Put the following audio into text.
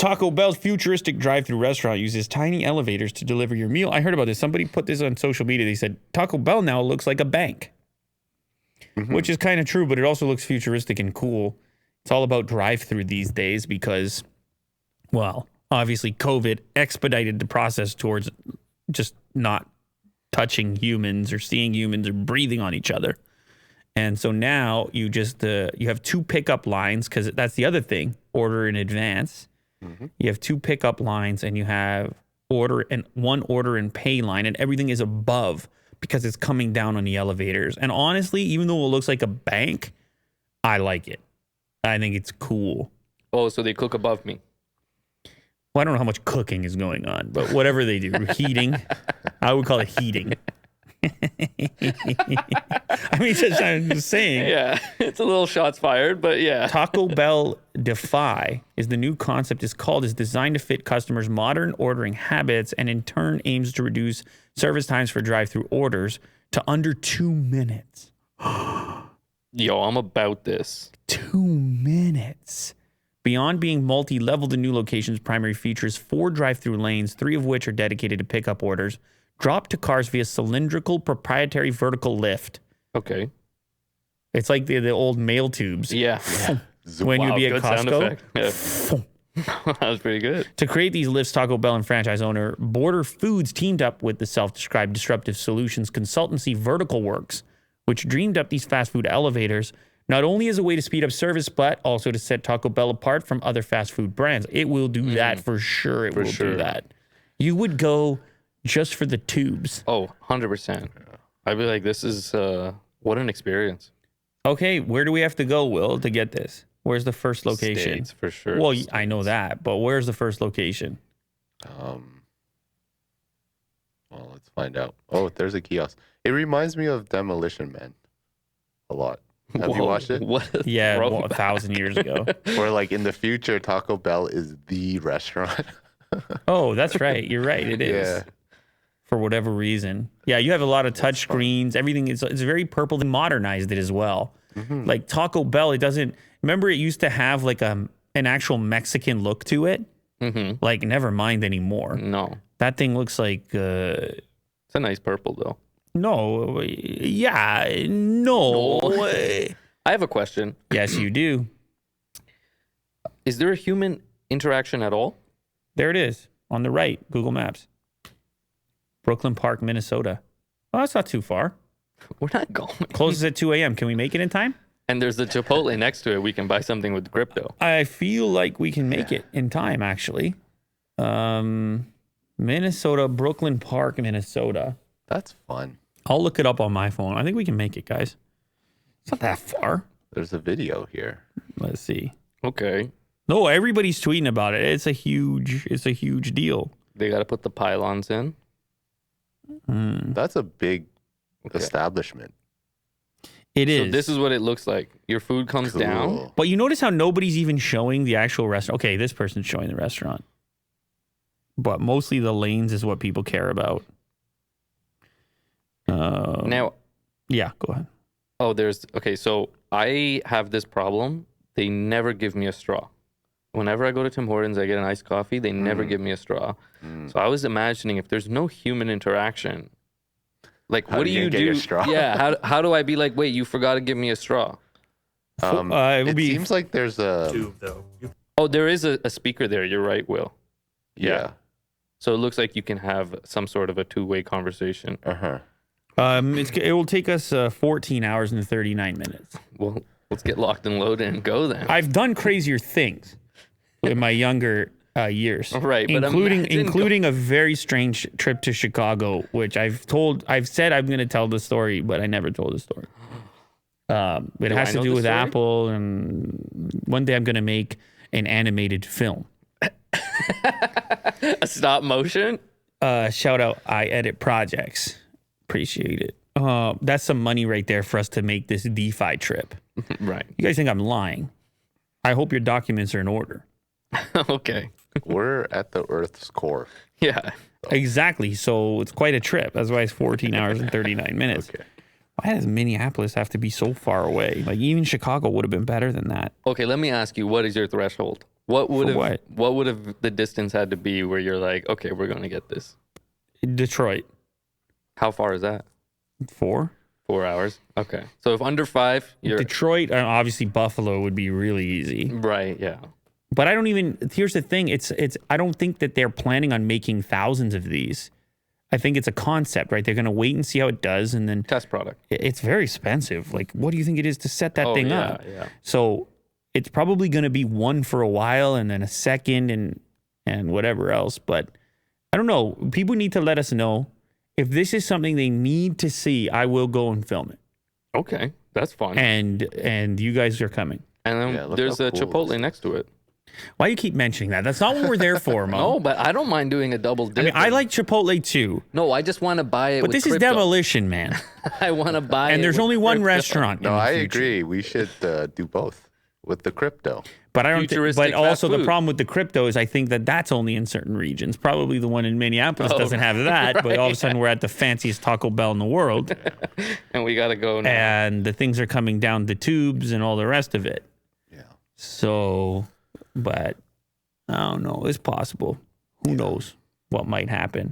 Taco Bell's futuristic drive-thru restaurant uses tiny elevators to deliver your meal. I heard about this. Somebody put this on social media. They said Taco Bell now looks like a bank, which is kind of true, but it also looks futuristic and cool. It's all about drive-thru these days because, well, obviously COVID expedited the process towards just not touching humans or seeing humans or breathing on each other. And so now you just, you have 2 pickup lines because that's the other thing, order in advance. You have 2 pickup lines and you have one order and pay line, and everything is above because it's coming down on the elevators. And honestly, even though it looks like a bank, I like it. I think it's cool. Oh, so they cook above me. Well, I don't know how much cooking is going on, but whatever they do, heating, I would call it heating. I mean, I'm just saying. Yeah, it's a little shots fired, but yeah. Taco Bell Defy is the new concept is designed to fit customers' modern ordering habits and in turn aims to reduce service times for drive-thru orders to under 2 minutes. Yo, I'm about this. 2 minutes. Beyond being multi-level, the new location's primary features 4 drive-thru lanes, 3 of which are dedicated to pickup orders, dropped to cars via cylindrical proprietary vertical lift. Okay. It's like the old mail tubes. Yeah. When you'd be at Costco. Yeah. That was pretty good. To create these lifts, Taco Bell and franchise owner Border Foods teamed up with the self-described disruptive solutions consultancy Vertical Works, which dreamed up these fast food elevators, not only as a way to speed up service, but also to set Taco Bell apart from other fast food brands. It will do that for sure. It will do that. You would go just for the tubes. Oh, 100%. I'd be like, this is, what an experience. Okay, where do we have to go, Will, to get this? Where's the first location? States, for sure. Well, States. I know that, but where's the first location? Well, let's find out. Oh, there's a kiosk. It reminds me of Demolition Man a lot. Have you watched it? What a Yeah, well, throwback. 1,000 years ago. Or like in the future, Taco Bell is the restaurant. Oh, that's right. You're right. It is. Yeah. For whatever reason. Yeah, you have a lot of touch screens. Everything is it's very purple. They modernized it as well. Like Taco Bell, it doesn't. Remember, it used to have like an actual Mexican look to it. Like, never mind anymore. No. That thing looks like. It's a nice purple, though. No. Yeah. No. I have a question. Yes, you do. Is there a human interaction at all? There it is on the right. Google Maps. Brooklyn Park, Minnesota. Oh, that's not too far. We're not going. Closes at 2 a.m. Can we make it in time? And there's the Chipotle next to it. We can buy something with crypto. I feel like we can make it in time, actually. Minnesota, Brooklyn Park, Minnesota. That's fun. I'll look it up on my phone. I think we can make it, guys. It's not that far. There's a video here. Let's see. Okay. No, everybody's tweeting about it. It's a huge deal. They got to put the pylons in. That's a big establishment. It is. So this is what it looks like. Your food comes down. But you notice how nobody's even showing the actual restaurant. Okay, this person's showing the restaurant. But mostly the lanes is what people care about. Now, yeah, go ahead. oh, okay, so I have this problem. They never give me a straw. Whenever I go to Tim Hortons, I get an iced coffee. They never give me a straw. So I was imagining if there's no human interaction, like, what do you do? Get a straw? Yeah, how do I be like, wait, you forgot to give me a straw? It seems like there's a Tube, though. Oh, there is a speaker there. You're right, Will. yeah. So it looks like you can have some sort of a two-way conversation. It will take us 14 hours and 39 minutes. Well, let's get locked and loaded and go then. I've done crazier things in my younger years, Right, but including a very strange trip to Chicago, which I've said I'm going to tell the story, but I never told the story. It has to do with Apple, and one day I'm going to make an animated film. A stop motion? Shout out, I edit projects. Appreciate it. That's some money right there for us to make this Defy trip. Right. You guys think I'm lying? I hope your documents are in order. Okay. We're at the Earth's core. Yeah. Exactly. So it's quite a trip. That's why it's 14 hours and 39 minutes. Okay. Why does Minneapolis have to be so far away? Like, even Chicago would have been better than that. Okay, let me ask you, what is your threshold? What would For have what? what would have the distance had to be where you're like, okay, we're going to get this? Detroit. How far is that? 4. 4 hours. Okay. So if under 5, you're Detroit, obviously Buffalo would be really easy. right. Yeah. But I don't even. Here's the thing. It's. I don't think that they're planning on making thousands of these. I think it's a concept, right? They're going to wait and see how it does, and then Test product. it's very expensive. Like, what do you think it is to set that thing yeah, up? Yeah. So it's probably going to be one for a while, and then a second, and whatever else. But I don't know. People need to let us know if this is something they need to see. I will go and film it, Okay. That's fun. and you guys are coming. And then Yeah, look there's how a cool it Chipotle is. next to it. Why you keep mentioning that? That's not what we're there for, Mo. No, but I don't mind doing a double dip. I mean, I like Chipotle too, No, I just want to buy it. but with this is crypto. demolition, man. I want to buy it. And there's with only one crypto. restaurant. No, in the I future. agree. We should do both with the crypto. But I don't. Futuristic But also fast the food. problem with the crypto is I think that that's only in certain regions. Probably the one in Minneapolis Oh, doesn't have that. But all of a sudden right. we're at the fanciest Taco Bell in the world, And we got to go now. and the things are coming down the tubes and all the rest of it. Yeah. So, but I don't know. It's possible. Who knows what might happen?